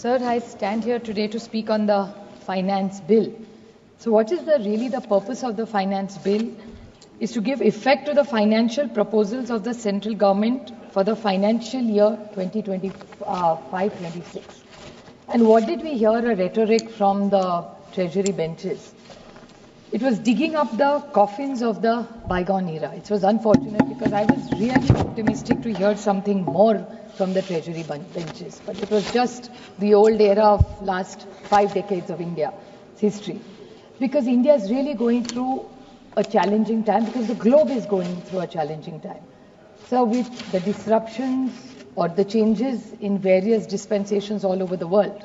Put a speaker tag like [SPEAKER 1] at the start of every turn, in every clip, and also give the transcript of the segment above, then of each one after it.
[SPEAKER 1] Sir, I stand here today to speak on the finance bill. So what is really the purpose of the finance bill? Is to give effect to the financial proposals of the central government for the financial year 2025-26. And what did we hear a rhetoric from the treasury benches? It was digging up the coffins of the bygone era. It was unfortunate because I was really optimistic to hear something more from the treasury benches. But it was just the old era of last 5 decades of India's history. Because India is really going through a challenging time, because the globe is going through a challenging time. So with the disruptions or the changes in various dispensations all over the world,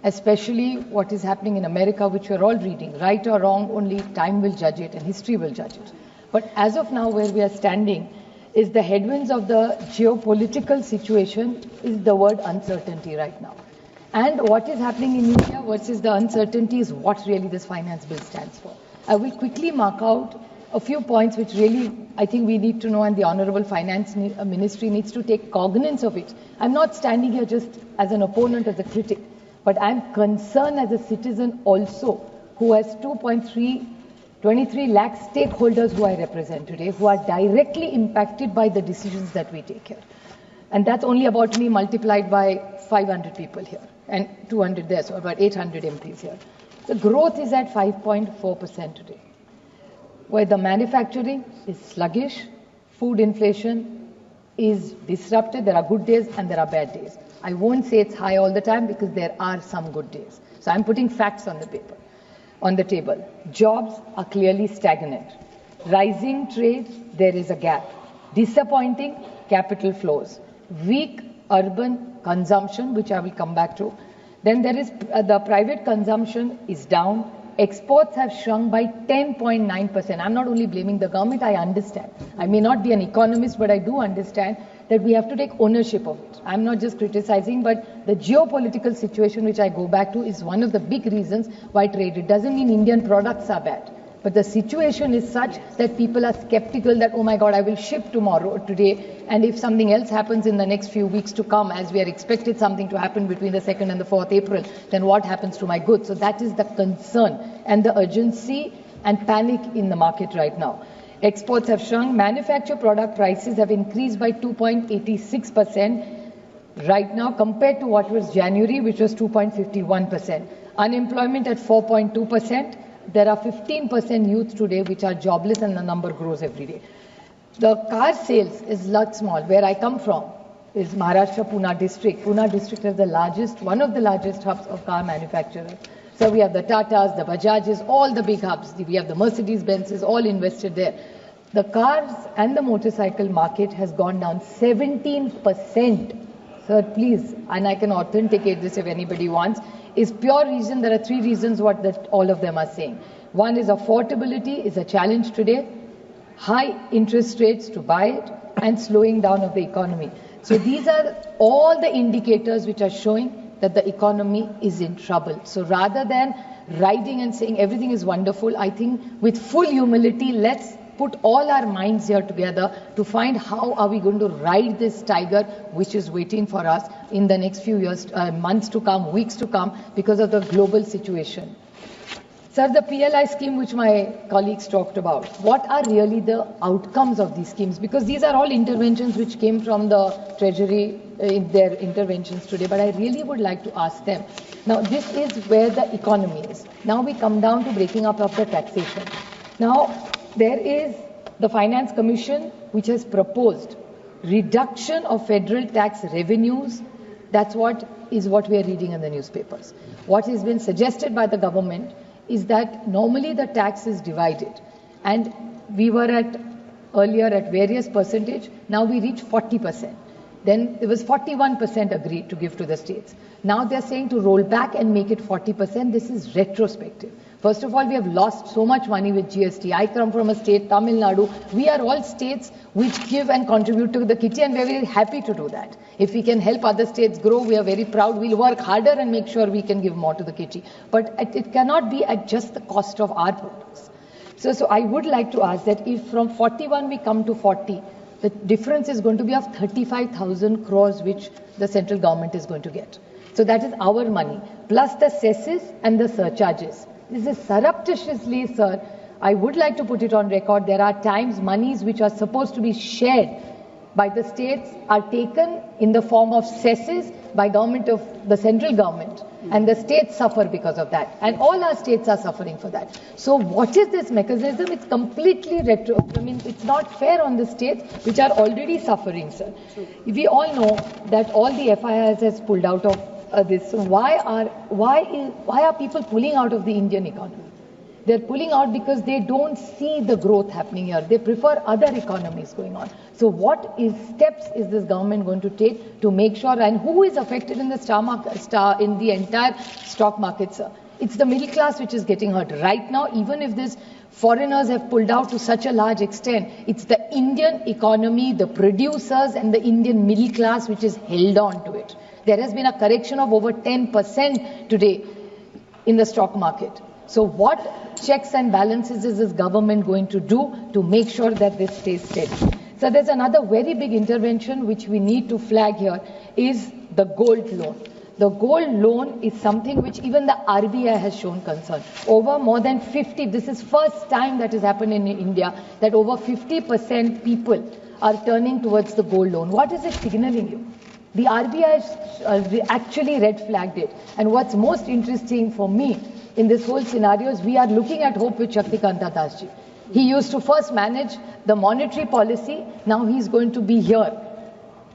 [SPEAKER 1] especially what is happening in America, which we're all reading, right or wrong, only time will judge it and history will judge it. But as of now, where we are standing is the headwinds of the geopolitical situation is the word uncertainty right now. And what is happening in India versus the uncertainty is what really this finance bill stands for. I will quickly mark out a few points which really I think we need to know, and the Honorable Finance Ministry needs to take cognizance of it. I'm not standing here just as an opponent, as a critic, but I'm concerned as a citizen also who has 23 lakh stakeholders who I represent today, who are directly impacted by the decisions that we take here. And that's only about me multiplied by 500 people here and 200 there, so about 800 MPs here. The growth is at 5.4% today, where the manufacturing is sluggish, food inflation is disrupted. There are good days and there are bad days. I won't say it's high all the time because there are some good days. So I'm putting facts on the table. Jobs are clearly stagnant. Rising trade, there is a gap. Disappointing capital flows. Weak urban consumption, which I will come back to. Then there is the private consumption is down. Exports have shrunk by 10.9%. I'm not only blaming the government, I understand. I may not be an economist, but I do understand that we have to take ownership of it. I'm not just criticizing, but the geopolitical situation which I go back to is one of the big reasons why trade. It doesn't mean Indian products are bad, but the situation is such that people are skeptical that, oh my God, I will ship today, and if something else happens in the next few weeks to come, as we are expected something to happen between the 2nd and the 4th April, then what happens to my goods? So that is the concern and the urgency and panic in the market right now. Exports have shrunk. Manufactured product prices have increased by 2.86% right now compared to what was January, which was 2.51%. Unemployment at 4.2%. There are 15% youth today which are jobless, and the number grows every day. The car sales is lot small. Where I come from is Maharashtra, Pune district. Pune district is one of the largest hubs of car manufacturers. So we have the Tatas, the Bajajs, all the big hubs. We have the Mercedes-Benzes, all invested there. The cars and the motorcycle market has gone down 17%. Sir, please, and I can authenticate this if anybody wants, is pure reason. There are 3 reasons all of them are saying. One is affordability is a challenge today, high interest rates to buy it, and slowing down of the economy. So these are all the indicators which are showing that the economy is in trouble. So rather than riding and saying everything is wonderful, I think with full humility, let's put all our minds here together to find how are we going to ride this tiger which is waiting for us in the next few years, months to come, weeks to come, because of the global situation. Sir, the PLI scheme which my colleagues talked about, what are really the outcomes of these schemes? Because these are all interventions which came from the Treasury in their interventions today, but I really would like to ask them. Now, this is where the economy is. Now we come down to breaking up of the taxation. Now, there is the Finance Commission which has proposed reduction of federal tax revenues. That's what we are reading in the newspapers. What has been suggested by the government is that normally the tax is divided, and we were earlier at various percentage, now we reach 40%. Then there was 41% agreed to give to the states. Now they're saying to roll back and make it 40%. This is retrospective. First of all, we have lost so much money with GST. I come from a state, Tamil Nadu. We are all states which give and contribute to the kitty, and we're very happy to do that. If we can help other states grow, we are very proud. We'll work harder and make sure we can give more to the kitty. But it cannot be at just the cost of our products. So I would like to ask that if from 41 we come to 40, the difference is going to be of 35,000 crores which the central government is going to get. So that is our money, plus the cesses and the surcharges. This is surreptitiously, sir. I would like to put it on record. There are times monies which are supposed to be shared by the states are taken in the form of cesses by government of the central government, and the states suffer because of that, and all our states are suffering for that. So what is this mechanism? It's completely retro. I mean, it's not fair on the states which are already suffering, sir. We all know that all the FIIs has pulled out of this. So why are people pulling out of the Indian economy? They're pulling out because they don't see the growth happening here. They prefer other economies going on. So what steps is this government going to take to make sure, and who is affected in the in the entire stock market, sir? It's the middle class which is getting hurt. Right now, even if these foreigners have pulled out to such a large extent, it's the Indian economy, the producers and the Indian middle class which is held on to it. There has been a correction of over 10% today in the stock market. So what checks and balances is this government going to do to make sure that this stays steady? So there's another very big intervention which we need to flag here is the gold loan. The gold loan is something which even the RBI has shown concern. Over more than 50, this is first time that has happened in India, that over 50% people are turning towards the gold loan. What is it signaling you? The RBI actually red flagged it. And what's most interesting for me in this whole scenario is we are looking at hope with Shaktikanta Dasji. He used to first manage the monetary policy. Now he's going to be here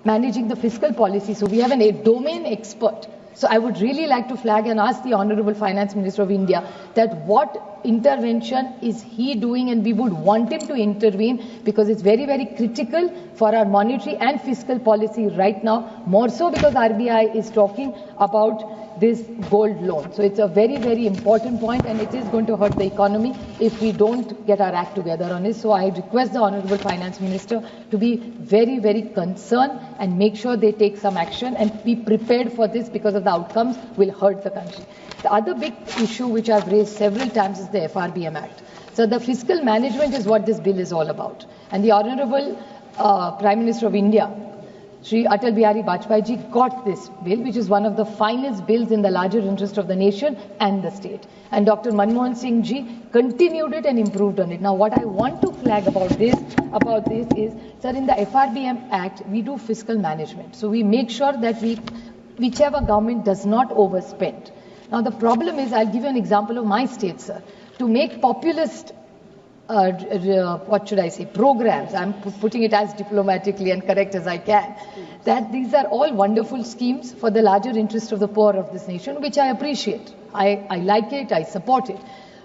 [SPEAKER 1] managing the fiscal policy. So we have a domain expert. So I would really like to flag and ask the Honorable Finance Minister of India that what intervention is he doing, and we would want him to intervene because it's very, very critical for our monetary and fiscal policy right now, more so because RBI is talking about this gold loan. So it's a very, very important point, and it is going to hurt the economy if we don't get our act together on it. So I request the Honorable Finance Minister to be very, very concerned and make sure they take some action and be prepared for this because of the outcomes will hurt the country. The other big issue which I've raised several times is the FRBM Act. So the fiscal management is what this bill is all about. And the Honorable Prime Minister of India, Shri Atal Bihari Vajpayee ji, got this bill, which is one of the finest bills in the larger interest of the nation and the state. And Dr. Manmohan Singh ji continued it and improved on it. Now, what I want to flag about this is, sir, in the FRBM Act, we do fiscal management. So we make sure that whichever government does not overspend. Now, the problem is, I'll give you an example of my state, sir. To make populist programs, I'm putting it as diplomatically and correct as I can, that these are all wonderful schemes for the larger interest of the poor of this nation, which I appreciate. I like it, I support it.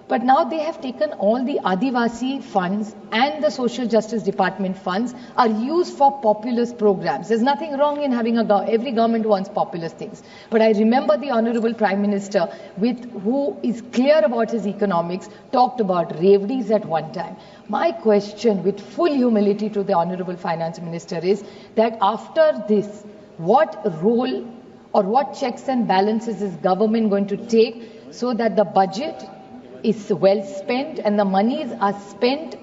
[SPEAKER 1] But now they have taken all the Adivasi funds and the Social Justice Department funds are used for populist programs. There's nothing wrong in having every government wants populist things. But I remember the Honorable Prime Minister, who is clear about his economics, talked about Revdis at one time. My question, with full humility to the Honorable Finance Minister, is that after this, what role or what checks and balances is government going to take so that the budget is well spent and the monies are spent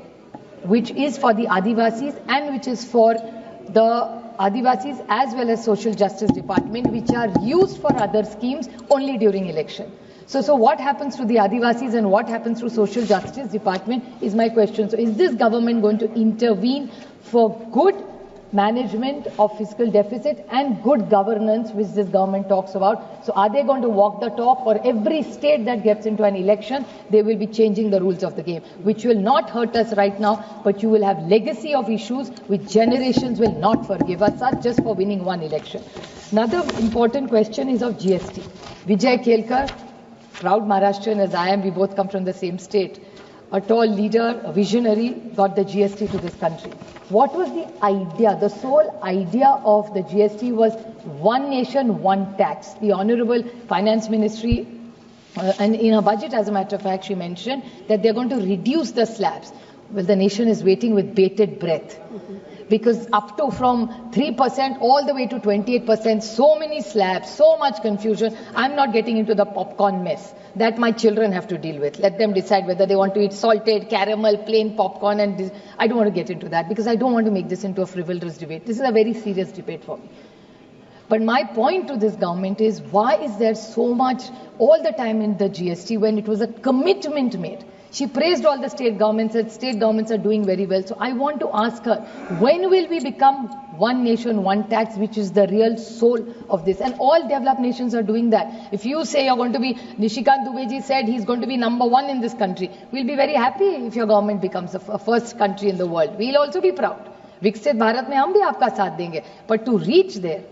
[SPEAKER 1] which is for the Adivasis and which is for the Adivasis as well as Social Justice Department, which are used for other schemes only during election. So what happens to the Adivasis and what happens to Social Justice Department is my question. So is this government going to intervene for good management of fiscal deficit and good governance, which this government talks about? So are they going to walk the talk, or every state that gets into an election, they will be changing the rules of the game, which will not hurt us right now, but you will have legacy of issues which generations will not forgive us just for winning one election. Another important question is of GST. Vijay Kelkar, proud Maharashtrian as I am, we both come from the same state, a tall leader, a visionary, got the GST to this country. What was the idea? The sole idea of the GST was one nation, one tax. The Honorable Finance Ministry, and in her budget, as a matter of fact, she mentioned that they're going to reduce the slabs. Well, the nation is waiting with bated breath. Because up to from 3% all the way to 28%, so many slabs, so much confusion. I'm not getting into the popcorn mess. That my children have to deal with. Let them decide whether they want to eat salted, caramel, plain popcorn, and I don't want to get into that because I don't want to make this into a frivolous debate. This is a very serious debate for me. But my point to this government is, why is there so much all the time in the GST when it was a commitment made? She praised all the state governments, said state governments are doing very well. So I want to ask her, when will we become one nation, one tax, which is the real soul of this? And all developed nations are doing that. If you say you're going to be, Nishikant Dubeji said he's going to be #1 in this country, we'll be very happy if your government becomes the first country in the world. We'll also be proud. Viksit Bharat mein hum bhi aapka saath denge. But to reach there,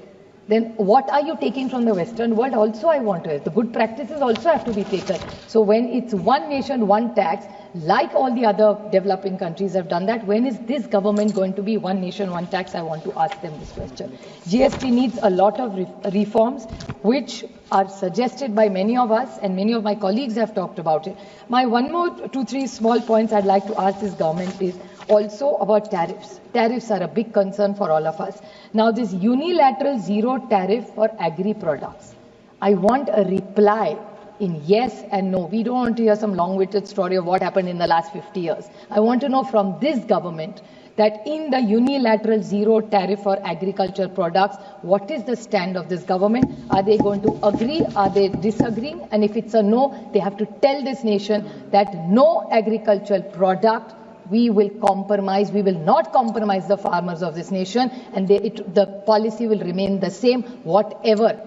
[SPEAKER 1] then what are you taking from the Western world? Also, I want to have. The good practices also have to be taken. So when it's one nation, one tax, like all the other developing countries have done that, when is this government going to be one nation, one tax? I want to ask them this question. GST needs a lot of reforms, which are suggested by many of us, and many of my colleagues have talked about it. My one more 2-3 small points I'd like to ask this government is also about tariffs. Tariffs are a big concern for all of us. Now, this unilateral zero tariff for agri products, I want a reply in yes and no. We don't want to hear some long-winded story of what happened in the last 50 years. I want to know from this government that in the unilateral zero tariff for agriculture products, what is the stand of this government? Are they going to agree? Are they disagreeing? And if it's a no, they have to tell this nation that no agricultural product we will compromise. We will not compromise the farmers of this nation, and the policy will remain the same, whatever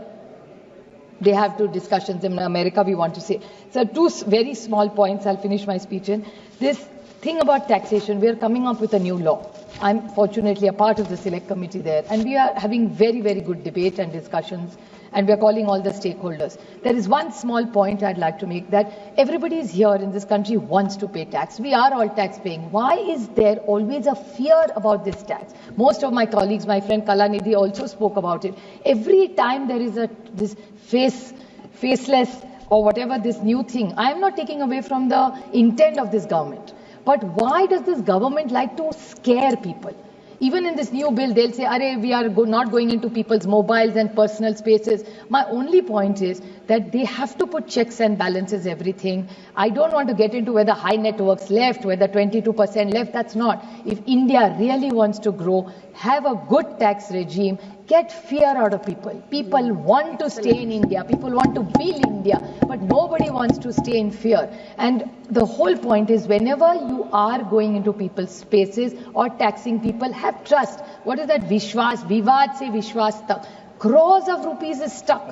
[SPEAKER 1] they have to discussions in America, we want to say. So 2 very small points, I'll finish my speech in. This thing about taxation, we are coming up with a new law. I'm fortunately a part of the select committee there, and we are having very, very good debate and discussions, and we are calling all the stakeholders. There is one small point I'd like to make, that everybody is here in this country wants to pay tax. We are all tax paying. Why is there always a fear about this tax? Most of my colleagues, my friend Kalanidhi also spoke about it. Every time there is this faceless or whatever this new thing, I am not taking away from the intent of this government. But why does this government like to scare people? Even in this new bill, they'll say, "Arey, we are not going into people's mobiles and personal spaces." My only point is that they have to put checks and balances, everything. I don't want to get into whether high networks left, whether 22% left. That's not. If India really wants to grow, have a good tax regime, get fear out of people. People want to stay in India. People want to build India, but nobody wants to stay in fear. And the whole point is, whenever you are going into people's spaces or taxing people, have trust. What is that? Vishwas, Vivad se Vishwas tak. Crores of rupees is stuck.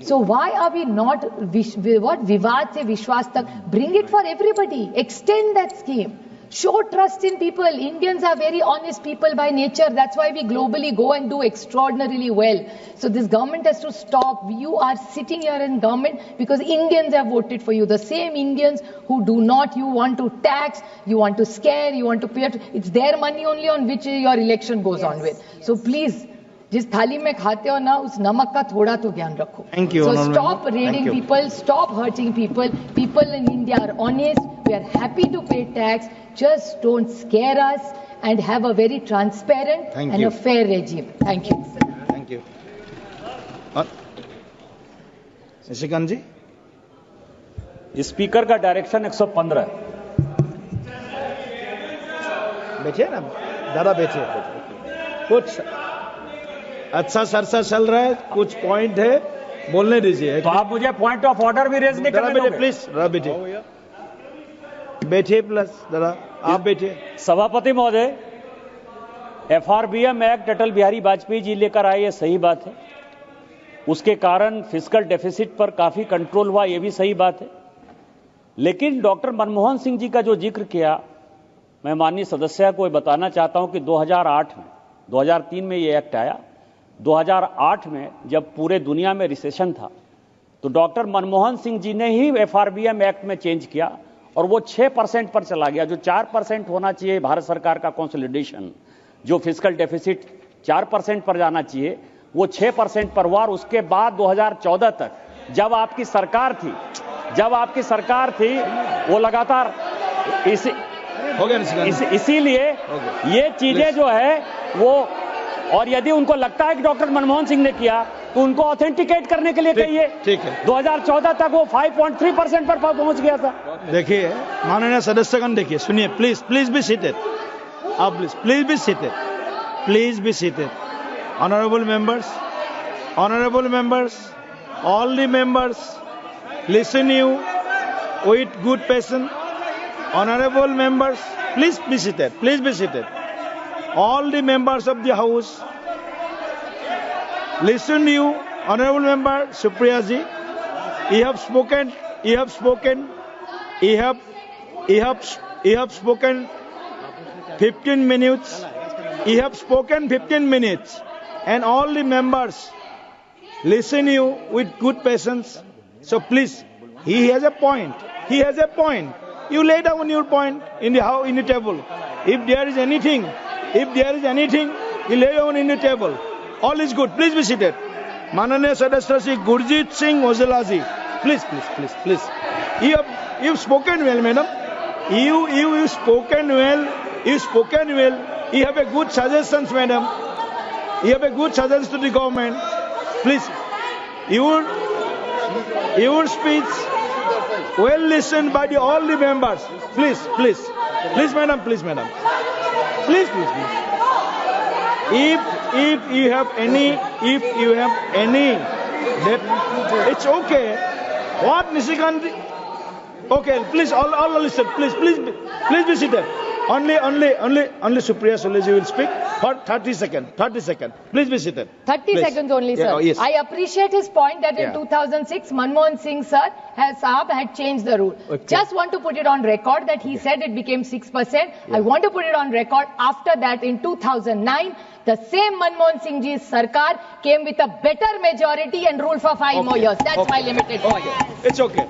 [SPEAKER 1] So why are we not, what Vivad se Vishwas tak? Bring it for everybody. Extend that scheme. Show trust in people. Indians are very honest people by nature. That's why we globally go and do extraordinarily well. So this government has to stop. You are sitting here in government because Indians have voted for you. The same Indians who do not, you want to tax, you want to scare, you want to pay. It's their money only on which your election goes on with. So please, जिस थाली में खाते हो ना, उस नमक का थोड़ा तो ज्ञान रखो.
[SPEAKER 2] Thank you.
[SPEAKER 1] So stop raiding people, stop hurting people. People in India are honest. We are happy to pay tax. Just don't scare us and have a very transparent and a fair regime. Thank you.
[SPEAKER 2] Thank you. Nishikant ji?
[SPEAKER 3] Speaker का direction 115 है.
[SPEAKER 2] बैठिए ना, दादा बैठिए. कुछ अच्छा सरसा चल रहा है, कुछ पॉइंट है, बोलने दीजिए.
[SPEAKER 3] तो आप मुझे पॉइंट ऑफ ऑर्डर भी रेज नहीं करने दोगे?
[SPEAKER 2] प्लीज बैठिए. बैठिए प्लस दादा, आप बैठिए.
[SPEAKER 3] सभापति महोदय, FRBM एक्ट अटल बिहारी वाजपेयी जी लेकर आए, ये सही बात है. उसके कारण फिस्कल डेफिसिट पर काफी कंट्रोल हुआ, ये भी सही बात है. लेकिन डॉक्टर मनमोहन सिंह जी का जो जिक्र किया, मैं माननीय सदस्य को बताना चाहता हूं कि 2008 में, 2003 में ये एक्ट आया. 2008 में जब पूरे दुनिया में रिसेशन था, तो डॉक्टर मनमोहन सिंह जी ने ही FRBM एक्ट में चेंज किया और वो 6% पर चला गया. जो 4% होना चाहिए भारत सरकार का कंसोलिडेशन, जो फिस्कल डेफिसिट 4% पर जाना चाहिए, वो 6% पर हुआ. और उसके बाद 2014 तक जब आपकी सरकार थी वो लगातार इसीलिए ये चीजें जो है वो, और यदि उनको लगता है कि डॉक्टर मनमोहन सिंह ने किया तो उनको ऑथेंटिकेट करने के लिए कहिए.
[SPEAKER 2] ठीक है.
[SPEAKER 3] 2014 तक वो 5.3% पर पहुंच गया था.
[SPEAKER 2] देखिए माननीय सदस्यगण, देखिए सुनिए, प्लीज बी सीटेड. आप please be seated. Honourable members, honorable members, all the members, listen you with good patience. Honorable members, please be seated. Please be seated. All the members of the house, listen you, honorable member Supriya ji. You have spoken. You have spoken. You have spoken 15 minutes. You have spoken 15 minutes, and all the members listen you with good patience. So please, he has a point. He has a point. You lay down your point in the table. If there is anything, you lay down in the table. All is good. Please be seated. Mananiya Sadasya Shri Gurjit Singh Ojala ji. Please. You've spoken well, madam. You spoken well. You spoken well. You have a good suggestions, madam. You have a good suggestions to the government. Please, your speech well listened by all the members. Please, madam. Please. If you have any, that it's okay. What Nishikant? Okay, please all listen. Please be seated. Only Supriya Sule ji will speak for 30 seconds. 30 seconds. Please be seated.
[SPEAKER 1] 30 seconds only, sir.
[SPEAKER 2] Yeah, yes.
[SPEAKER 1] I appreciate his point that in 2006, Manmohan Singh sir had changed the rule.
[SPEAKER 2] Okay.
[SPEAKER 1] Just want to put it on record that he said it became 6%. Yeah. I want to put it on record after that in 2009, the same Manmohan Singh ji's Sarkar came with a better majority and ruled for 5 more years. That's my limited point.
[SPEAKER 2] It's okay.